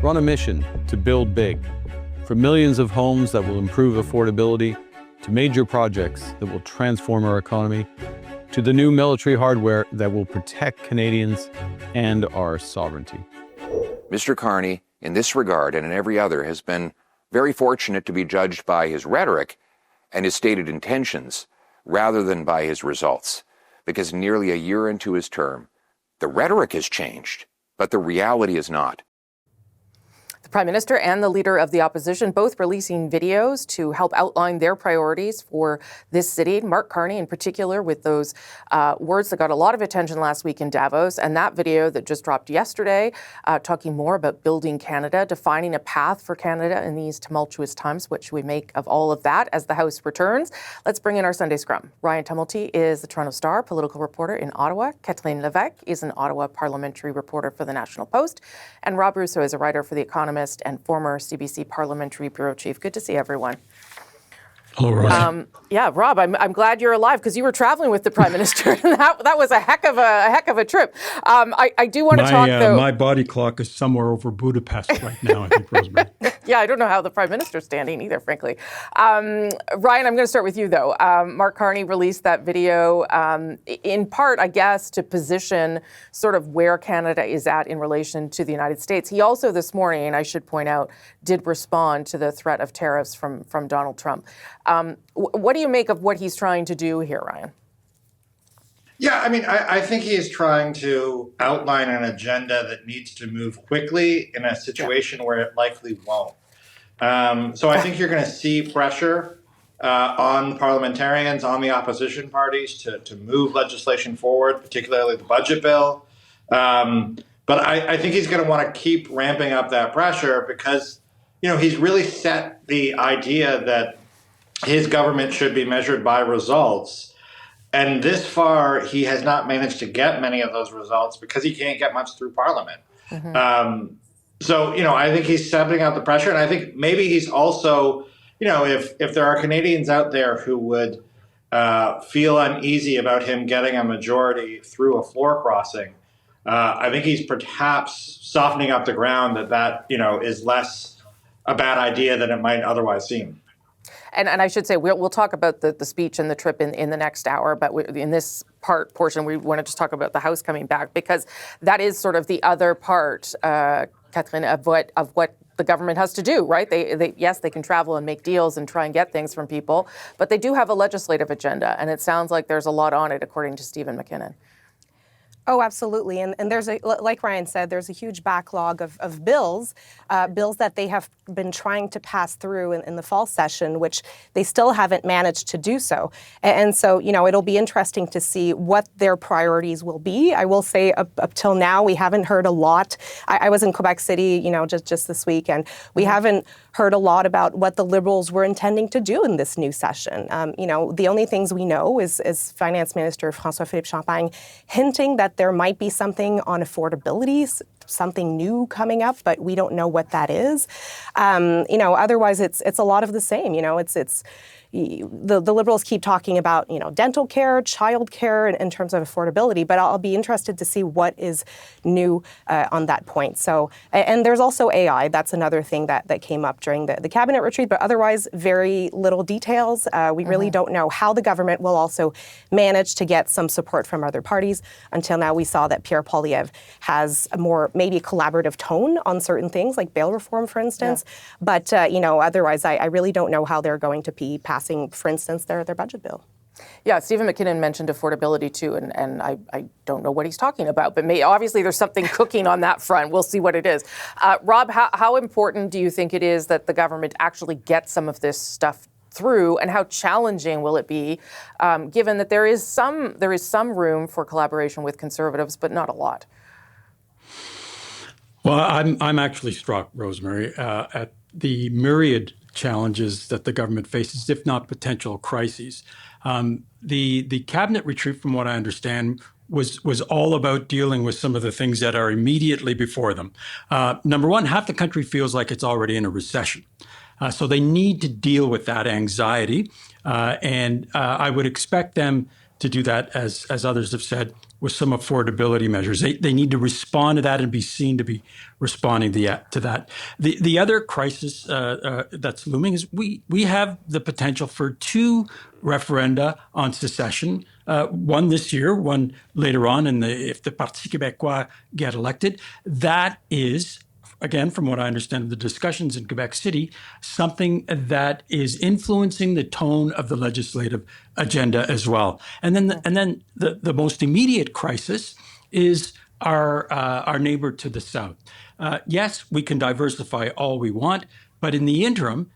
We're on a mission to build big, from millions of homes that will improve affordability, to major projects that will transform our economy, to the new military hardware that will protect Canadians and our sovereignty. Mr. Carney, in this regard and in every other, has been very fortunate to be judged by his rhetoric and his stated intentions rather than by his results. Because nearly a year into his term, the rhetoric has changed, but the reality is not. The Prime Minister and the Leader of the Opposition both releasing videos to help outline their priorities for this city. Mark Carney in particular with those words that got a lot of attention last week in Davos, and that video that just dropped yesterday talking more about building Canada, defining a path for Canada in these tumultuous times. What should we make of all of that as the House returns? Let's bring in our Sunday Scrum. Ryan Tumilty is the Toronto Star political reporter in Ottawa. Catherine Levesque is an Ottawa parliamentary reporter for the National Post. And Rob Russo is a writer for The Economist and former CBC Parliamentary Bureau Chief. Good to see everyone. Hello, Rob. Yeah, Rob, I'm glad you're alive because you were traveling with the Prime Minister. that was a heck of a trip. I do want to talk though. My body clock is somewhere over Budapest right now, I think, Rosemary. Yeah, I don't know how the Prime Minister's standing either, frankly. Ryan, I'm going to start with you though. Mark Carney released that video in part, I guess, to position sort of where Canada is at in relation to the United States. He also this morning, I should point out, did respond to the threat of tariffs from Donald Trump. What do you make of what he's trying to do here, Ryan? Yeah, I mean, I think he is trying to outline an agenda that needs to move quickly in a situation where it likely won't. So I think you're going to see pressure on parliamentarians, on the opposition parties to move legislation forward, particularly the budget bill. But I think he's going to want to keep ramping up that pressure because, he's really set the idea that his government should be measured by results. And this far, he has not managed to get many of those results because he can't get much through Parliament. Mm-hmm. So, I think he's stepping out the pressure. And I think maybe he's also, if there are Canadians out there who would feel uneasy about him getting a majority through a floor crossing, I think he's perhaps softening up the ground that is less a bad idea than it might otherwise seem. And I should say, we'll talk about the speech and the trip in the next hour, but in this portion, we want to just talk about the House coming back, because that is sort of the other part, Catherine, of what the government has to do, right? Yes, they can travel and make deals and try and get things from people, but they do have a legislative agenda, and it sounds like there's a lot on it, according to Stephen McKinnon. Oh, absolutely. And there's like Ryan said, there's a huge backlog of bills that they have been trying to pass through in the fall session, which they still haven't managed to do so. And so, it'll be interesting to see what their priorities will be. I will say up till now, we haven't heard a lot. I was in Quebec City, just this week, and we haven't heard a lot about what the Liberals were intending to do in this new session. The only things we know is Finance Minister François-Philippe Champagne hinting that there might be something on affordability, something new coming up, but we don't know what that is. Otherwise it's a lot of the same. The Liberals keep talking about, dental care, child care in terms of affordability, but I'll be interested to see what is new on that point. So, and there's also AI. That's another thing that came up during the cabinet retreat, but otherwise very little details. We really don't know how the government will also manage to get some support from other parties. Until now, we saw that Pierre Poilievre has a more maybe collaborative tone on certain things like bail reform, for instance. Yeah. But, otherwise, I really don't know how they're going to be passing, for instance, their budget bill. Yeah, Stephen McKinnon mentioned affordability too, and I don't know what he's talking about, but obviously there's something cooking on that front. We'll see what it is. Rob, how important do you think it is that the government actually gets some of this stuff through, and how challenging will it be, given that there is some room for collaboration with Conservatives, but not a lot? Well, I'm actually struck, Rosemary, at the myriad challenges that the government faces, if not potential crises. The cabinet retreat, from what I understand, was all about dealing with some of the things that are immediately before them. Number one, half the country feels like it's already in a recession. So they need to deal with that anxiety. And I would expect them to do that, as others have said, with some affordability measures. They need to respond to that and be seen to be responding to that. The other crisis that's looming is we have the potential for 2 referenda on secession, one this year, one later on, if the Parti Québécois get elected. That is, again, from what I understand of the discussions in Quebec City, something that is influencing the tone of the legislative agenda as well. And then the most immediate crisis is our neighbor to the south. Yes, we can diversify all we want, but in the interim,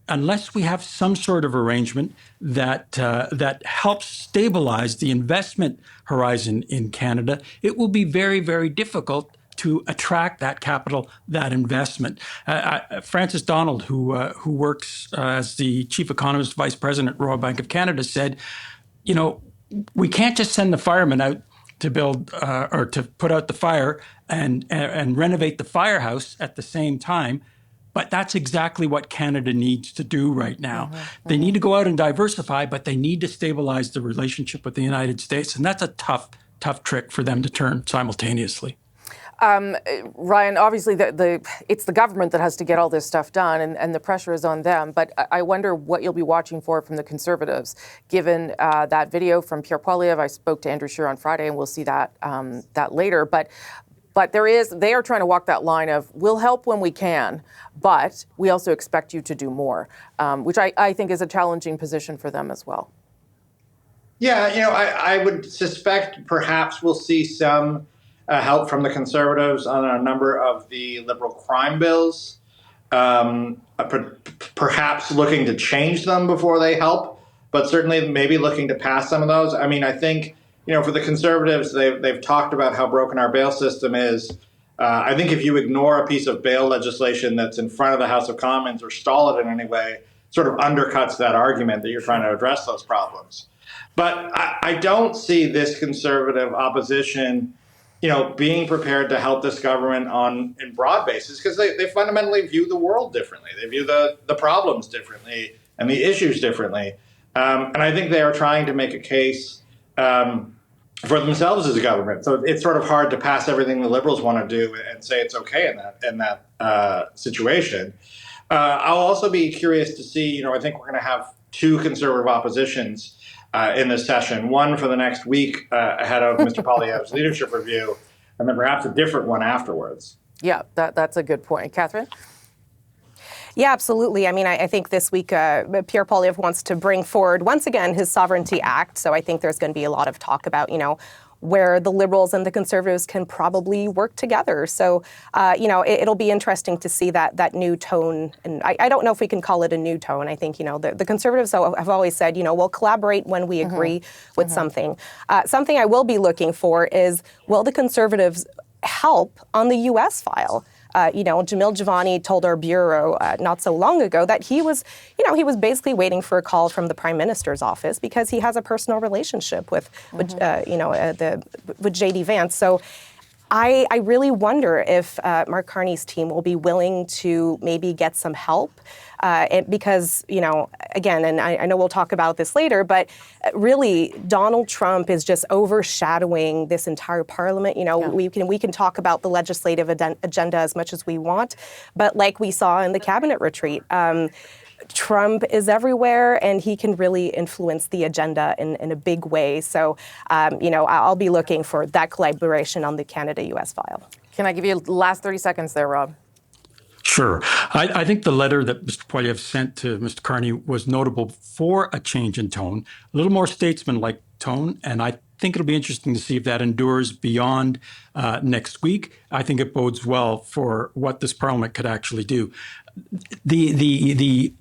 unless we have some sort of arrangement that helps stabilize the investment horizon in Canada, it will be very, very difficult to attract that capital, that investment. Francis Donald, who works as the chief economist, vice president at Royal Bank of Canada, said, we can't just send the firemen out to build or to put out the fire and renovate the firehouse at the same time. But that's exactly what Canada needs to do right now. They need to go out and diversify, but they need to stabilize the relationship with the United States. And that's a tough trick for them to turn simultaneously. Ryan, obviously it's the government that has to get all this stuff done, and the pressure is on them. But I wonder what you'll be watching for from the Conservatives, given that video from Pierre Poilievre. I spoke to Andrew Scheer on Friday, and we'll see that later. But they are trying to walk that line of, we'll help when we can, but we also expect you to do more, which I think is a challenging position for them as well. Yeah, I would suspect perhaps we'll see some help from the Conservatives on a number of the Liberal crime bills, perhaps looking to change them before they help, but certainly maybe looking to pass some of those. I mean, I think, for the Conservatives, they've talked about how broken our bail system is. I think if you ignore a piece of bail legislation that's in front of the House of Commons or stall it in any way, sort of undercuts that argument that you're trying to address those problems. But I don't see this Conservative opposition being prepared to help this government in broad basis, because they fundamentally view the world differently. They view the problems differently and the issues differently. And I think they are trying to make a case for themselves as a government. So it's sort of hard to pass everything the Liberals want to do and say it's okay in that situation. I'll also be curious to see, I think we're going to have 2 Conservative oppositions in this session, one for the next week ahead of Mr. Poilievre's leadership review, and then perhaps a different one afterwards. Yeah, that's a good point. Catherine? Yeah, absolutely. I mean, I think this week Pierre Poilievre wants to bring forward, once again, his Sovereignty Act. So I think there's going to be a lot of talk about, where the Liberals and the Conservatives can probably work together. So, it'll be interesting to see that new tone. And I don't know if we can call it a new tone. I think, the Conservatives have always said, we'll collaborate when we agree with something. Something I will be looking for is, will the Conservatives help on the U.S. file? Jamil Javani told our bureau not so long ago that he was basically waiting for a call from the Prime Minister's office because he has a personal relationship with J.D. Vance. So I really wonder if Mark Carney's team will be willing to maybe get some help because, again, and I know we'll talk about this later, but really Donald Trump is just overshadowing this entire parliament. We can talk about the legislative agenda as much as we want, but like we saw in the cabinet retreat, Trump is everywhere, and he can really influence the agenda in a big way. So, I'll be looking for that collaboration on the Canada-U.S. file. Can I give you the last 30 seconds there, Rob? Sure. I think the letter that Mr. Poilievre sent to Mr. Carney was notable for a change in tone, a little more statesman-like tone, and I think it'll be interesting to see if that endures beyond next week. I think it bodes well for what this Parliament could actually do. The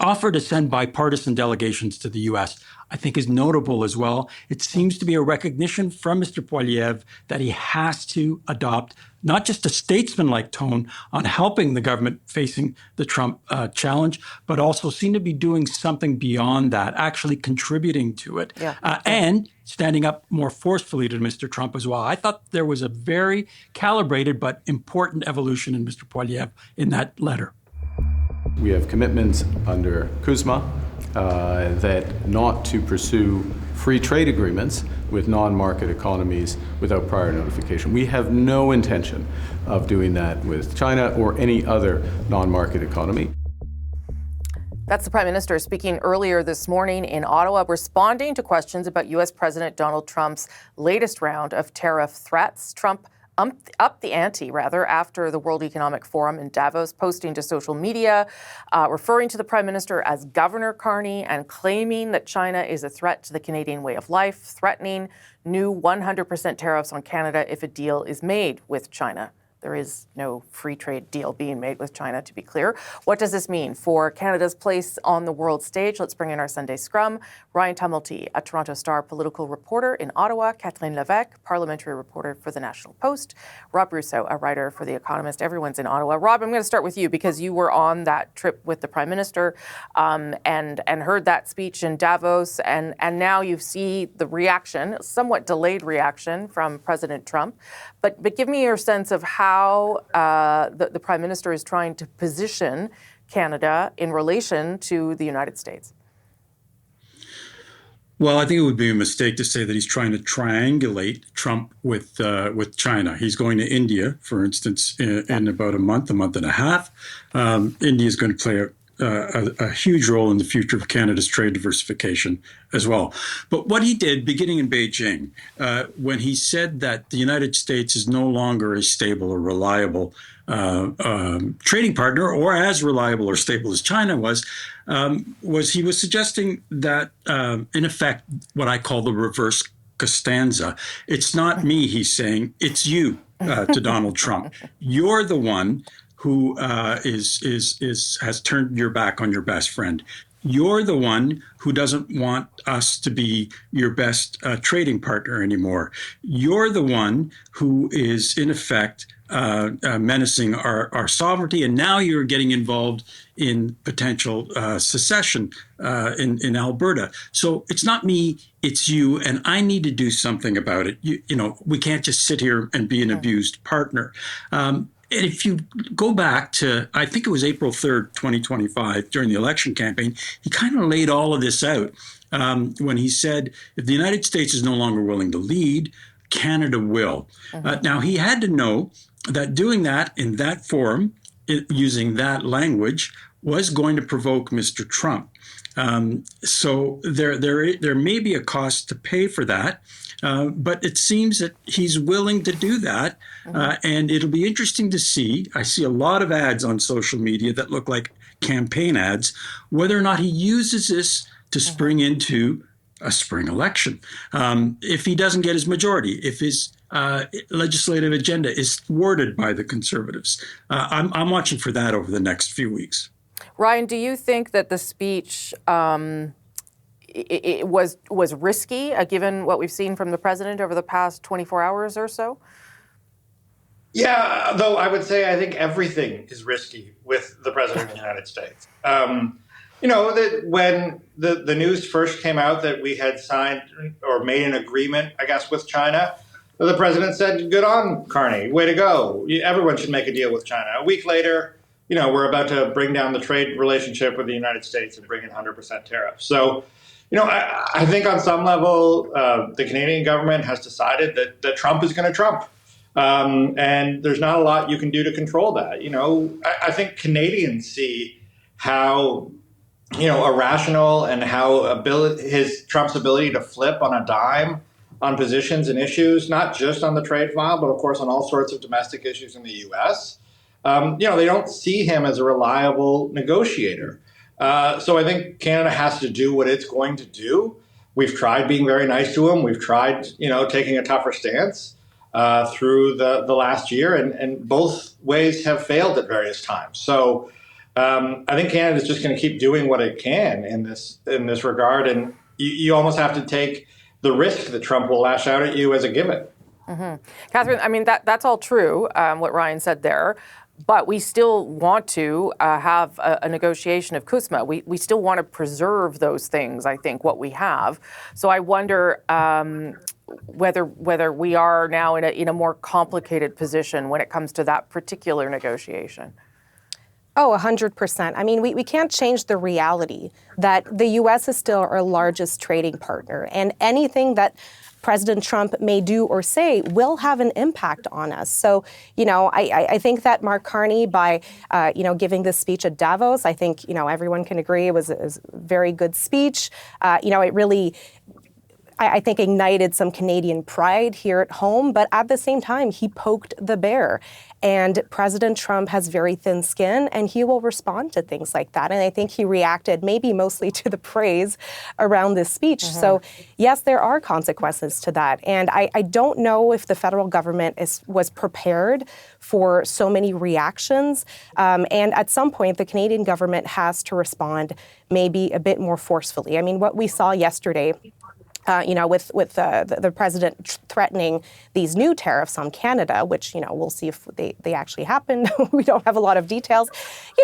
offer to send bipartisan delegations to the U.S., I think, is notable as well. It seems to be a recognition from Mr. Poilievre that he has to adopt not just a statesman-like tone on helping the government facing the Trump challenge, but also seem to be doing something beyond that, actually contributing to it, and standing up more forcefully to Mr. Trump as well. I thought there was a very calibrated but important evolution in Mr. Poilievre in that letter. We have commitments under CUSMA that not to pursue free trade agreements with non-market economies without prior notification. We have no intention of doing that with China or any other non-market economy. That's the Prime Minister speaking earlier this morning in Ottawa, responding to questions about U.S. President Donald Trump's latest round of tariff threats. Trump upped the ante, after the World Economic Forum in Davos, posting to social media, referring to the Prime Minister as Governor Carney and claiming that China is a threat to the Canadian way of life, threatening new 100% tariffs on Canada if a deal is made with China. There is no free trade deal being made with China, to be clear. What does this mean for Canada's place on the world stage? Let's bring in our Sunday Scrum. Ryan Tumilty, a Toronto Star political reporter in Ottawa. Catherine Levesque, parliamentary reporter for the National Post. Rob Russo, a writer for The Economist. Everyone's in Ottawa. Rob, I'm going to start with you because you were on that trip with the Prime Minister and heard that speech in Davos. And now you see the reaction, somewhat delayed reaction from President Trump. But give me your sense of how the Prime Minister is trying to position Canada in relation to the United States. Well, I think it would be a mistake to say that he's trying to triangulate Trump with China. He's going to India, for instance, in about a month and a half. India is going to play a huge role in the future of Canada's trade diversification as well. But what he did, beginning in Beijing, when he said that the United States is no longer a stable or reliable trading partner, or as reliable or stable as China was he was suggesting that, in effect, what I call the reverse Costanza. It's not me, he's saying, it's you, to Donald Trump. You're the one who has turned your back on your best friend. You're the one who doesn't want us to be your best trading partner anymore. You're the one who is, in effect, menacing our sovereignty, and now you're getting involved in potential secession in Alberta. So it's not me, it's you, and I need to do something about it. You know, we can't just sit here and be an abused partner. And if you go back to, I think it was April 3rd, 2025, during the election campaign, he kind of laid all of this out when he said, if the United States is no longer willing to lead, Canada will. Now, he had to know that doing that in that forum, using that language, was going to provoke Mr. Trump. So there may be a cost to pay for that. But it seems that he's willing to do that. And it'll be interesting to see. I see a lot of ads on social media that look like campaign ads, whether or not he uses this to spring into a spring election. If he doesn't get his majority, if his legislative agenda is thwarted by the Conservatives. I'm watching for that over the next few weeks. Ryan, do you think that the speech it was risky, given what we've seen from the president over the past 24 hours or so? Yeah, though I would say I think everything is risky with the president of the United States. You know, that when the news first came out that we had signed or made an agreement, I guess, with China, the president said, good on, Carney, way to go. Everyone should make a deal with China. A week later, you know, we're about to bring down the trade relationship with the United States and bring in 100% tariffs. So, you know, I think on some level, the Canadian government has decided that Trump is going to Trump. And there's not a lot you can do to control that. You know, I think Canadians see how, you know, irrational and how Trump's ability to flip on a dime on positions and issues, not just on the trade file, but of course on all sorts of domestic issues in the U.S. You know, they don't see him as a reliable negotiator. So I think Canada has to do what it's going to do. We've tried being very nice to him. We've tried, you know, taking a tougher stance through the last year, and both ways have failed at various times. So I think Canada is just going to keep doing what it can in this regard, and you almost have to take the risk that Trump will lash out at you as a given. Mm-hmm. Catherine, I mean, that's all true, what Ryan said there. But we still want to have a negotiation of CUSMA. We still want to preserve those things, I think, what we have. So I wonder whether we are now in a more complicated position when it comes to that particular negotiation. Oh, 100%. I mean, we can't change the reality that the U.S. is still our largest trading partner. And anything that President Trump may do or say will have an impact on us. So, I think that Mark Carney, by, giving this speech at Davos, I think, everyone can agree it was a very good speech. It really, I think, ignited some Canadian pride here at home, but at the same time, he poked the bear. And President Trump has very thin skin, and he will respond to things like that. And I think he reacted maybe mostly to the praise around this speech. So yes, there are consequences to that. And I don't know if the federal government was prepared for so many reactions. And at some point, the Canadian government has to respond maybe a bit more forcefully. I mean, what we saw yesterday, with the president threatening these new tariffs on Canada, which, we'll see if they actually happen. We don't have a lot of details.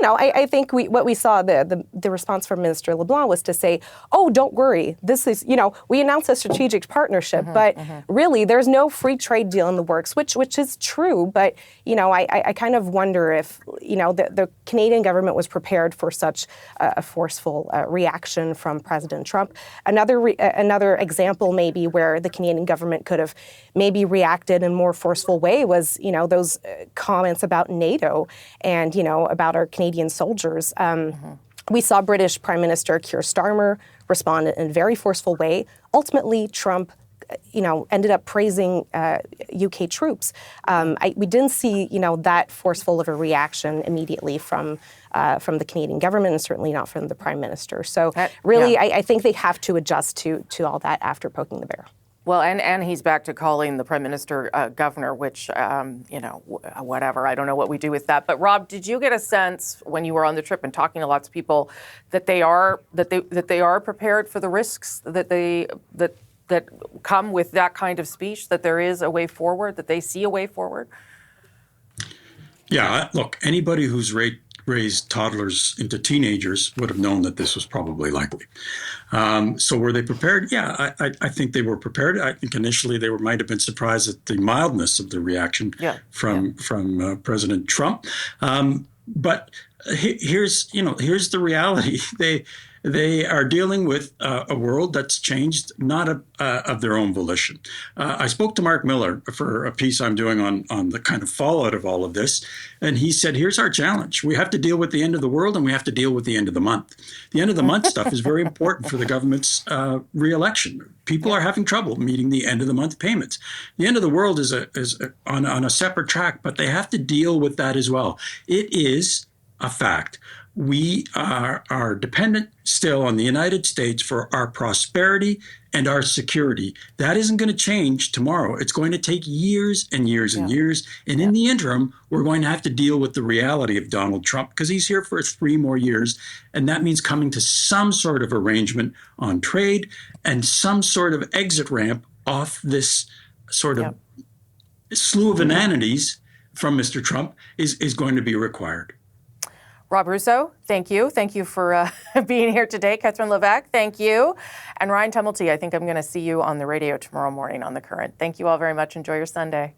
I think what we saw, the response from Minister LeBlanc was to say, oh, don't worry. This is, we announced a strategic partnership, but really there's no free trade deal in the works, which is true. But, I kind of wonder if, the Canadian government was prepared for such a forceful reaction from President Trump. Another example maybe where the Canadian government could have maybe reacted in a more forceful way was, those comments about NATO and, about our Canadian soldiers. We saw British Prime Minister Keir Starmer respond in a very forceful way. Ultimately, Trump ended up praising UK troops. We didn't see, that forceful of a reaction immediately from the Canadian government, and certainly not from the Prime Minister. So really, I think they have to adjust to all that after poking the bear. Well, and he's back to calling the Prime Minister governor, which, whatever. I don't know what we do with that. But Rob, did you get a sense when you were on the trip and talking to lots of people that they are prepared for the risks that come with that kind of speech, that there is a way forward, that they see a way forward? Yeah, look, anybody who's raised toddlers into teenagers would have known that this was probably likely. So were they prepared? Yeah, I think they were prepared. I think initially they might have been surprised at the mildness of the reaction from President Trump. But here's the reality. They are dealing with a world that's changed, not of their own volition. I spoke to Mark Miller for a piece I'm doing on the kind of fallout of all of this, and he said, here's our challenge. We have to deal with the end of the world, and we have to deal with the end of the month. The end of the month stuff is very important for the government's re-election. People are having trouble meeting the end of the month payments. The end of the world is on a separate track, but they have to deal with that as well. It is a fact. We are dependent still on the United States for our prosperity and our security. That isn't going to change tomorrow. It's going to take years and years and years. And in the interim, we're going to have to deal with the reality of Donald Trump because he's here for 3 more years. And that means coming to some sort of arrangement on trade and some sort of exit ramp off this sort of slew of inanities from Mr. Trump is going to be required. Rob Russo, thank you. Thank you for being here today. Catherine Levesque, thank you. And Ryan Tumilty, I think I'm going to see you on the radio tomorrow morning on The Current. Thank you all very much. Enjoy your Sunday.